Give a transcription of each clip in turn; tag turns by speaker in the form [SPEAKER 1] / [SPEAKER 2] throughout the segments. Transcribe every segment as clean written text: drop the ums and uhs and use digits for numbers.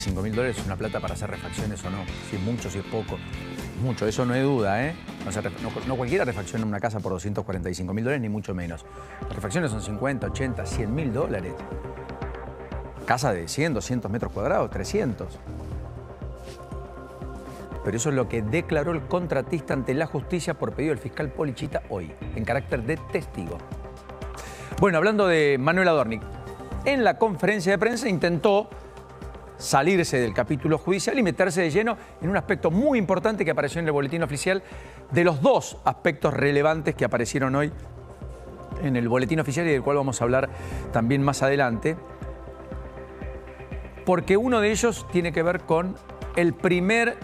[SPEAKER 1] $5.000 es una plata para hacer refacciones o no, si es mucho, si es poco. Mucho, eso no hay duda, ¿eh? No cualquiera refacciona una casa por $245.000, ni mucho menos. Las refacciones son 50, 80, $100.000. Casa de 100, 200 metros cuadrados, 300. Pero eso es lo que declaró el contratista ante la justicia por pedido del fiscal Polichita hoy, en carácter de testigo. Bueno, hablando de Manuel Adorni, en la conferencia de prensa intentó salirse del capítulo judicial y meterse de lleno en un aspecto muy importante que apareció en el boletín oficial, de los dos aspectos relevantes que aparecieron hoy en el boletín oficial y del cual vamos a hablar también más adelante, porque uno de ellos tiene que ver con el primer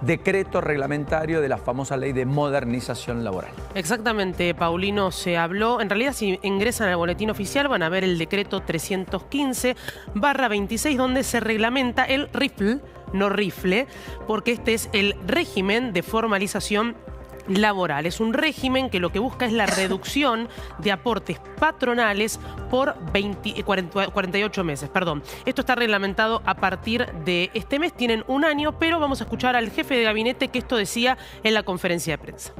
[SPEAKER 1] decreto reglamentario de la famosa ley de modernización laboral.
[SPEAKER 2] Exactamente, Paulino, se habló. En realidad, si ingresan al boletín oficial van a ver el decreto 315/26, donde se reglamenta el RIFL, no rifle, porque este es el régimen de formalización laboral. Es un régimen que lo que busca es la reducción de aportes patronales por 48 meses. Esto está reglamentado a partir de este mes. Tienen un año, pero vamos a escuchar al jefe de gabinete que esto decía en la conferencia de prensa.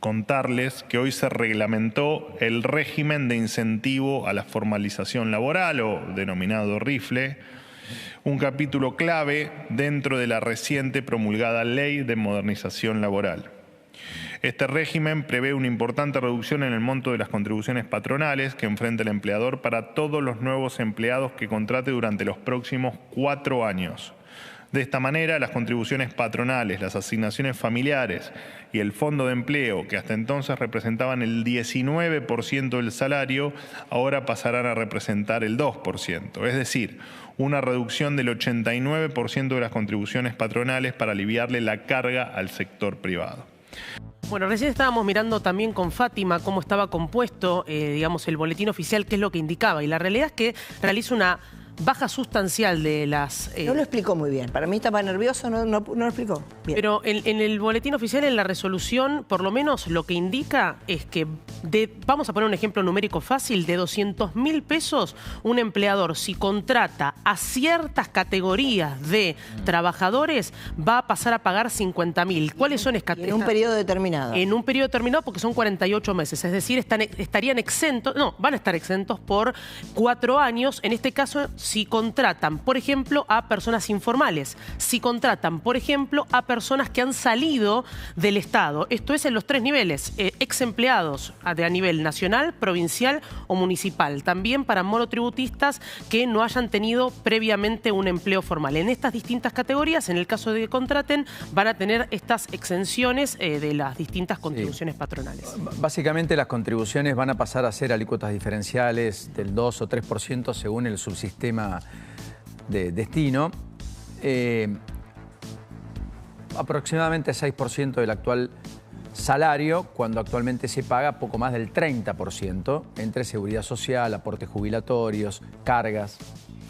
[SPEAKER 3] Contarles que hoy se reglamentó el régimen de incentivo a la formalización laboral, o denominado RIFLE, un capítulo clave dentro de la reciente promulgada Ley de Modernización Laboral. Este régimen prevé una importante reducción en el monto de las contribuciones patronales que enfrenta el empleador para todos los nuevos empleados que contrate durante los próximos 4 años. De esta manera, las contribuciones patronales, las asignaciones familiares y el fondo de empleo, que hasta entonces representaban el 19% del salario, ahora pasarán a representar el 2%. Es decir, una reducción del 89% de las contribuciones patronales para aliviarle la carga al sector privado.
[SPEAKER 2] Bueno, recién estábamos mirando también con Fátima cómo estaba compuesto, digamos, el boletín oficial, qué es lo que indicaba. Y la realidad es que realiza una baja sustancial de las...
[SPEAKER 4] No lo explicó muy bien. Para mí estaba nervioso, no lo explicó bien.
[SPEAKER 2] Pero en el boletín oficial, en la resolución, por lo menos lo que indica es que, vamos a poner un ejemplo numérico fácil, de 200.000 pesos, un empleador, si contrata a ciertas categorías de trabajadores, va a pasar a pagar 50.000. ¿Cuáles son estas?
[SPEAKER 4] En un periodo determinado.
[SPEAKER 2] En un periodo determinado, porque son 48 meses. Es decir, estarían exentos, no, van a estar exentos por 4 años. En este caso, si contratan, por ejemplo, a personas informales, si contratan, por ejemplo, a personas que han salido del Estado. Esto es en los 3 niveles, ex empleados a nivel nacional, provincial o municipal. También para monotributistas que no hayan tenido previamente un empleo formal. En estas distintas categorías, en el caso de que contraten, van a tener estas exenciones de las distintas contribuciones patronales.
[SPEAKER 1] Básicamente las contribuciones van a pasar a ser alícuotas diferenciales del 2 o 3% según el subsistema de destino, aproximadamente 6% del actual salario, cuando actualmente se paga poco más del 30% entre seguridad social, aportes jubilatorios, cargas.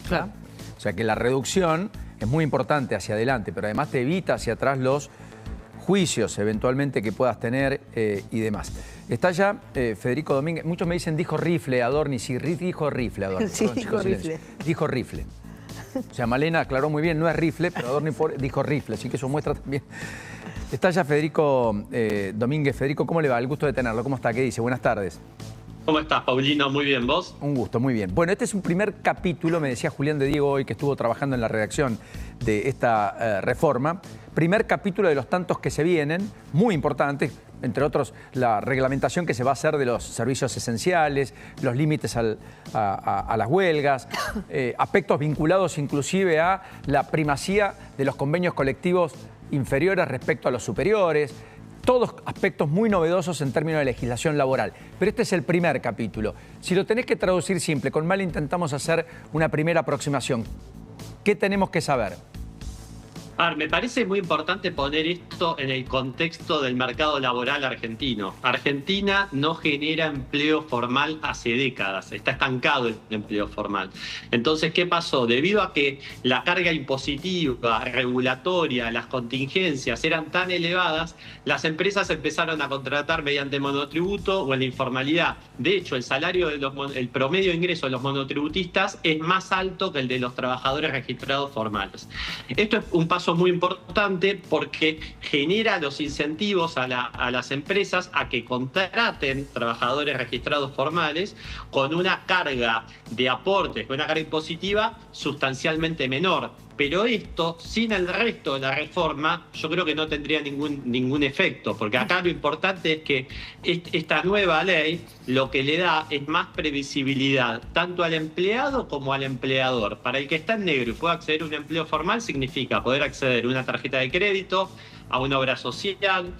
[SPEAKER 2] Claro.
[SPEAKER 1] O sea que la reducción es muy importante hacia adelante, pero además te evita hacia atrás los juicios eventualmente que puedas tener y demás. Está ya Federico Domínguez. Muchos me dicen, dijo rifle Adorni. Sí, dijo rifle Adorni.
[SPEAKER 4] Sí, dijo rifle.
[SPEAKER 1] Dijo rifle. O sea, Malena aclaró muy bien, no es rifle, pero Adorni dijo rifle, así que eso muestra también. Está ya Federico Domínguez. Federico, ¿cómo le va? El gusto de tenerlo. ¿Cómo está? ¿Qué dice? Buenas tardes.
[SPEAKER 5] ¿Cómo estás, Paulino? Muy bien, ¿vos?
[SPEAKER 1] Un gusto, muy bien. Bueno, este es un primer capítulo, me decía Julián de Diego hoy, que estuvo trabajando en la redacción de esta reforma. Primer capítulo de los tantos que se vienen, muy importantes, entre otros la reglamentación que se va a hacer de los servicios esenciales, los límites a las huelgas, aspectos vinculados inclusive a la primacía de los convenios colectivos inferiores respecto a los superiores. Todos aspectos muy novedosos en términos de legislación laboral. Pero este es el primer capítulo. Si lo tenés que traducir simple, con Mal intentamos hacer una primera aproximación. ¿Qué tenemos que saber?
[SPEAKER 5] A ver, me parece muy importante poner esto en el contexto del mercado laboral argentino. Argentina no genera empleo formal hace décadas, está estancado el empleo formal. Entonces, ¿qué pasó? Debido a que la carga impositiva, regulatoria, las contingencias eran tan elevadas, las empresas empezaron a contratar mediante monotributo o en la informalidad. De hecho, el promedio de ingreso de los monotributistas es más alto que el de los trabajadores registrados formales. Esto es un paso muy importante porque genera los incentivos a las empresas a que contraten trabajadores registrados formales con una carga de aportes, con una carga impositiva sustancialmente menor. Pero esto, sin el resto de la reforma, yo creo que no tendría ningún efecto, porque acá lo importante es que esta nueva ley lo que le da es más previsibilidad, tanto al empleado como al empleador. Para el que está en negro y pueda acceder a un empleo formal, significa poder acceder a una tarjeta de crédito, a una obra social,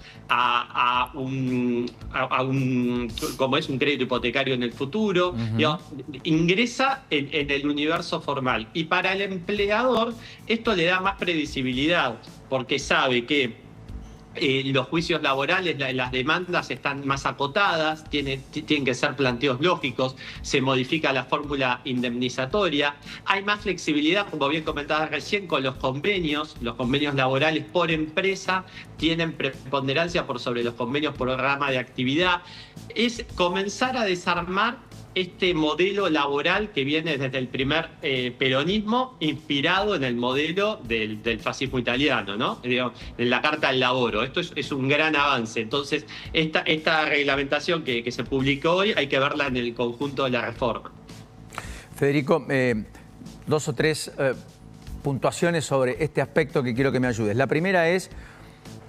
[SPEAKER 5] como es un crédito hipotecario en el futuro, ingresa en el universo formal. Y para el empleador esto le da más previsibilidad, porque sabe que los juicios laborales, las demandas están más acotadas, tienen que ser planteos lógicos, se modifica la fórmula indemnizatoria, hay más flexibilidad, como bien comentabas recién, con los convenios laborales por empresa tienen preponderancia por sobre los convenios por rama de actividad. Es comenzar a desarmar este modelo laboral que viene desde el primer peronismo, inspirado en el modelo del fascismo italiano, ¿no? En la Carta del Lavoro. Esto es un gran avance. Entonces, esta reglamentación que se publicó hoy hay que verla en el conjunto de la reforma.
[SPEAKER 1] Federico, 2 o 3 puntuaciones sobre este aspecto que quiero que me ayudes. La primera es: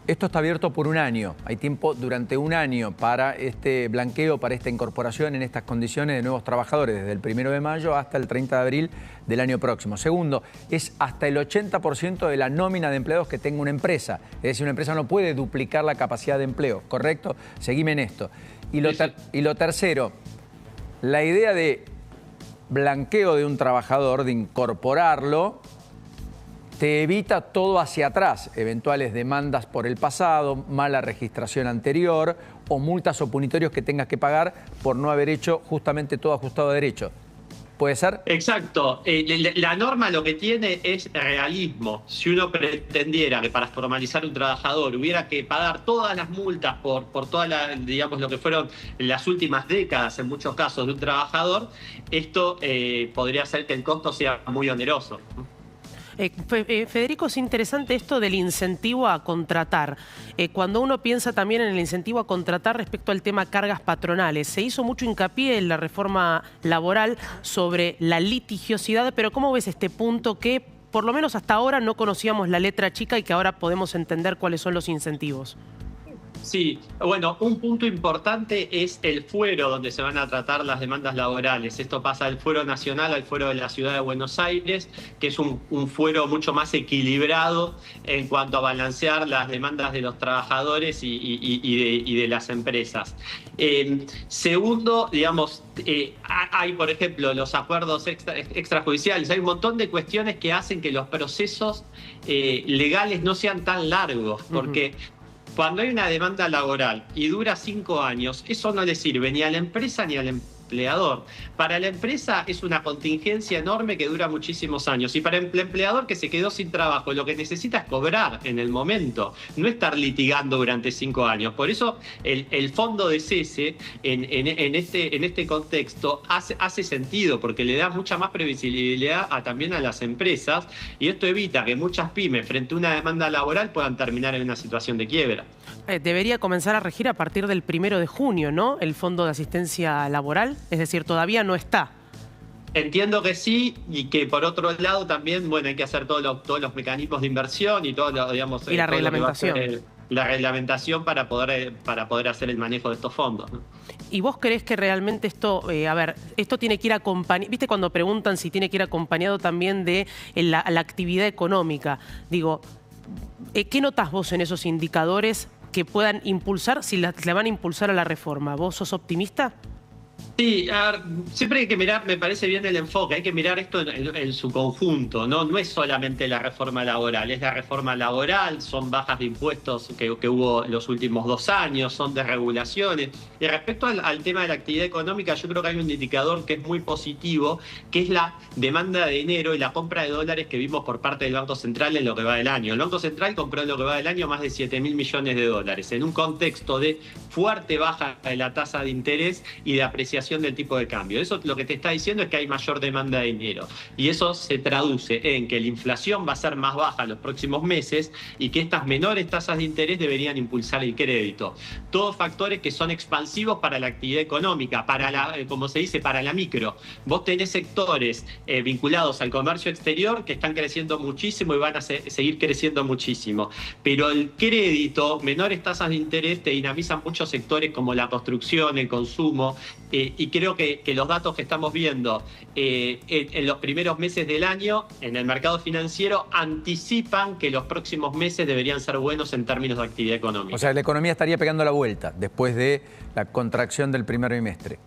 [SPEAKER 1] esto está abierto por un año, hay tiempo durante un año para este blanqueo, para esta incorporación en estas condiciones de nuevos trabajadores, desde el 1 de mayo hasta el 30 de abril del año próximo. Segundo, es hasta el 80% de la nómina de empleados que tenga una empresa. Es decir, una empresa no puede duplicar la capacidad de empleo, ¿correcto? Seguime en esto. Y lo tercero, la idea de blanqueo de un trabajador, de incorporarlo, te evita todo hacia atrás, eventuales demandas por el pasado, mala registración anterior o multas o punitorios que tengas que pagar por no haber hecho justamente todo ajustado a derecho. ¿Puede ser?
[SPEAKER 5] Exacto. La norma lo que tiene es realismo. Si uno pretendiera que para formalizar un trabajador hubiera que pagar todas las multas por todas digamos, lo que fueron las últimas décadas, en muchos casos, de un trabajador, esto podría hacer que el costo sea muy oneroso.
[SPEAKER 2] Federico, es interesante esto del incentivo a contratar. Cuando uno piensa también en el incentivo a contratar respecto al tema cargas patronales, se hizo mucho hincapié en la reforma laboral sobre la litigiosidad, pero ¿cómo ves este punto que por lo menos hasta ahora no conocíamos la letra chica y que ahora podemos entender cuáles son los incentivos?
[SPEAKER 5] Sí, bueno, un punto importante es el fuero donde se van a tratar las demandas laborales. Esto pasa del fuero nacional al fuero de la ciudad de Buenos Aires, que es un fuero mucho más equilibrado en cuanto a balancear las demandas de los trabajadores y de las empresas. Segundo, digamos, hay, por ejemplo, los acuerdos extrajudiciales. Hay un montón de cuestiones que hacen que los procesos legales no sean tan largos, porque cuando hay una demanda laboral y dura 5 años, eso no le sirve ni a la empresa ni al empleador. Para la empresa es una contingencia enorme que dura muchísimos años, y para el empleador que se quedó sin trabajo lo que necesita es cobrar en el momento, no estar litigando durante 5 años. Por eso el fondo de cese en este contexto hace sentido, porque le da mucha más previsibilidad también a las empresas, y esto evita que muchas pymes frente a una demanda laboral puedan terminar en una situación de quiebra.
[SPEAKER 2] Debería comenzar a regir a partir del 1 de junio, ¿no? El Fondo de Asistencia Laboral, es decir, todavía no está.
[SPEAKER 5] Entiendo que sí, y que por otro lado también, bueno, hay que hacer todos los mecanismos de inversión y todo lo, digamos,
[SPEAKER 2] y la reglamentación.
[SPEAKER 5] La reglamentación para poder hacer el manejo de estos fondos, ¿no?
[SPEAKER 2] ¿Y vos creés que realmente esto, esto tiene que ir acompañado? ¿Viste cuando preguntan si tiene que ir acompañado también de la actividad económica? Digo, ¿qué notás vos en esos indicadores que puedan impulsar, si le van a impulsar a la reforma? ¿Vos sos optimista?
[SPEAKER 5] Sí, a ver, siempre hay que mirar, me parece bien el enfoque, hay que mirar esto en su conjunto, ¿no? No es solamente la reforma laboral, es la reforma laboral, son bajas de impuestos que hubo los últimos 2 años, son desregulaciones. Y respecto al tema de la actividad económica, yo creo que hay un indicador que es muy positivo, que es la demanda de dinero y la compra de dólares que vimos por parte del Banco Central en lo que va del año. El Banco Central compró en lo que va del año más de 7.000 millones de dólares, en un contexto de fuerte baja de la tasa de interés y de apreciación del tipo de cambio. Eso lo que te está diciendo es que hay mayor demanda de dinero. Y eso se traduce en que la inflación va a ser más baja en los próximos meses y que estas menores tasas de interés deberían impulsar el crédito. Todos factores que son expansivos para la actividad económica, para la, como se dice, para la micro. Vos tenés sectores vinculados al comercio exterior que están creciendo muchísimo y van a seguir creciendo muchísimo. Pero el crédito, menores tasas de interés, te dinamizan muchos sectores como la construcción, el consumo, y creo que los datos que estamos viendo en los primeros meses del año en el mercado financiero anticipan que los próximos meses deberían ser buenos en términos de actividad económica.
[SPEAKER 1] O sea, la economía estaría pegando la vuelta después de la contracción del primer bimestre.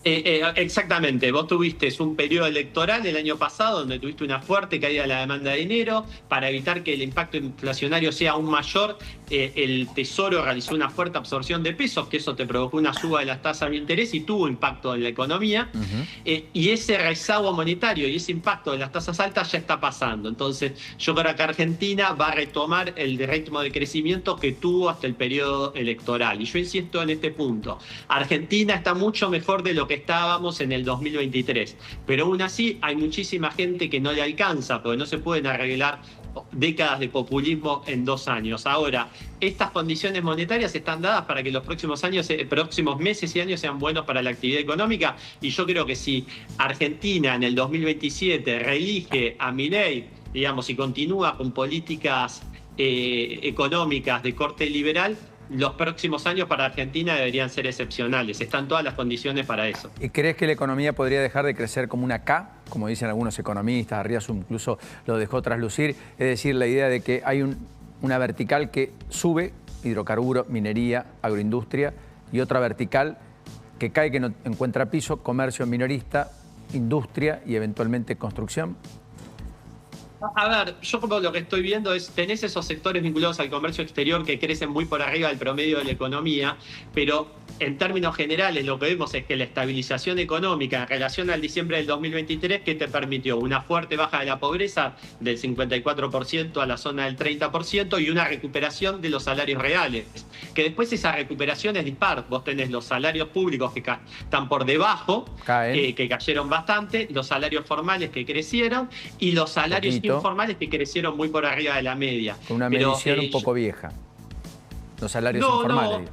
[SPEAKER 5] Exactamente, vos tuviste un periodo electoral el año pasado donde tuviste una fuerte caída de la demanda de dinero. Para evitar que el impacto inflacionario sea aún mayor, el Tesoro realizó una fuerte absorción de pesos, que eso te provocó una suba de las tasas de interés y tuvo impacto en la economía. Y ese rezago monetario y ese impacto de las tasas altas ya está pasando. Entonces yo creo que Argentina va a retomar el ritmo de crecimiento que tuvo hasta el periodo electoral. Y yo insisto en este punto, Argentina está mucho mejor de lo que estábamos en el 2023, pero aún así hay muchísima gente que no le alcanza, porque no se pueden arreglar décadas de populismo en 2 años. Ahora, estas condiciones monetarias están dadas para que los próximos meses y años sean buenos para la actividad económica, y yo creo que si Argentina en el 2027 reelige a Milei, digamos, y continúa con políticas económicas de corte liberal, los próximos años para Argentina deberían ser excepcionales. Están todas las condiciones para eso.
[SPEAKER 1] ¿Y crees que la economía podría dejar de crecer como una K, como dicen algunos economistas? Arriazu incluso lo dejó traslucir. Es decir, la idea de que hay una vertical que sube, hidrocarburo, minería, agroindustria, y otra vertical que cae, que no encuentra piso, comercio minorista, industria y eventualmente construcción.
[SPEAKER 5] A ver, yo como lo que estoy viendo es, tenés esos sectores vinculados al comercio exterior que crecen muy por arriba del promedio de la economía, pero en términos generales lo que vemos es que la estabilización económica en relación al diciembre del 2023, que te permitió una fuerte baja de la pobreza del 54% a la zona del 30% y una recuperación de los salarios reales, que después esa recuperación es dispar. Vos tenés los salarios públicos que están por debajo, que cayeron bastante, los salarios formales que crecieron y los salarios informales que crecieron muy por arriba de la media.
[SPEAKER 1] Con una medición un poco vieja. Los salarios informales.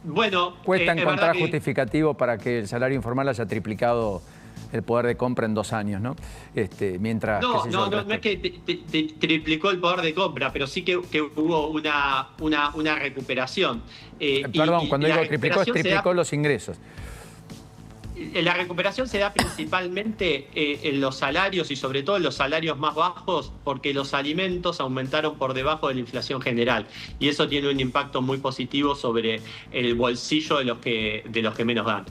[SPEAKER 5] Bueno,
[SPEAKER 1] cuesta encontrar justificativo para que el salario informal haya triplicado el poder de compra en 2 años, ¿no? Mientras,
[SPEAKER 5] no es que triplicó el poder de compra, pero sí que hubo una recuperación.
[SPEAKER 1] Perdón, cuando digo triplicó, es triplicó los ingresos.
[SPEAKER 5] La recuperación se da principalmente en los salarios y sobre todo en los salarios más bajos, porque los alimentos aumentaron por debajo de la inflación general y eso tiene un impacto muy positivo sobre el bolsillo de los que menos dan.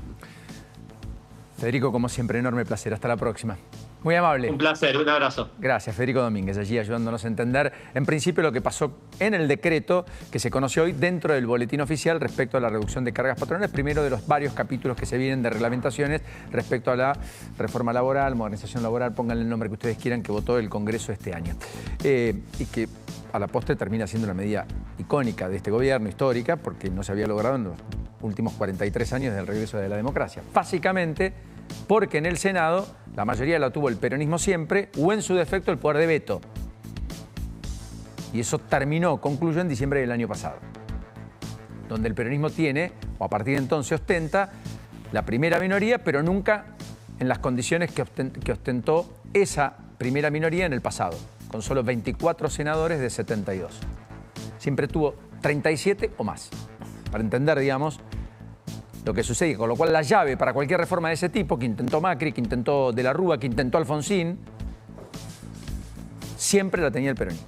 [SPEAKER 1] Federico, como siempre, enorme placer. Hasta la próxima. Muy amable.
[SPEAKER 5] Un placer, un abrazo.
[SPEAKER 1] Gracias, Federico Domínguez, allí ayudándonos a entender, en principio, lo que pasó en el decreto que se conoció hoy dentro del boletín oficial respecto a la reducción de cargas patronales, primero de los varios capítulos que se vienen de reglamentaciones respecto a la reforma laboral, modernización laboral, pónganle el nombre que ustedes quieran, que votó el Congreso este año. Y que a la postre termina siendo una medida icónica de este gobierno, histórica, porque no se había logrado en los últimos 43 años del regreso de la democracia. Básicamente porque en el Senado la mayoría la tuvo el peronismo siempre, o en su defecto el poder de veto. Y eso concluyó en diciembre del año pasado, donde el peronismo tiene, o a partir de entonces ostenta, la primera minoría, pero nunca en las condiciones que ostentó esa primera minoría en el pasado, con solo 24 senadores de 72. Siempre tuvo 37 o más, para entender, digamos, lo que sucede, con lo cual la llave para cualquier reforma de ese tipo, que intentó Macri, que intentó De la Rúa, que intentó Alfonsín, siempre la tenía el peronismo.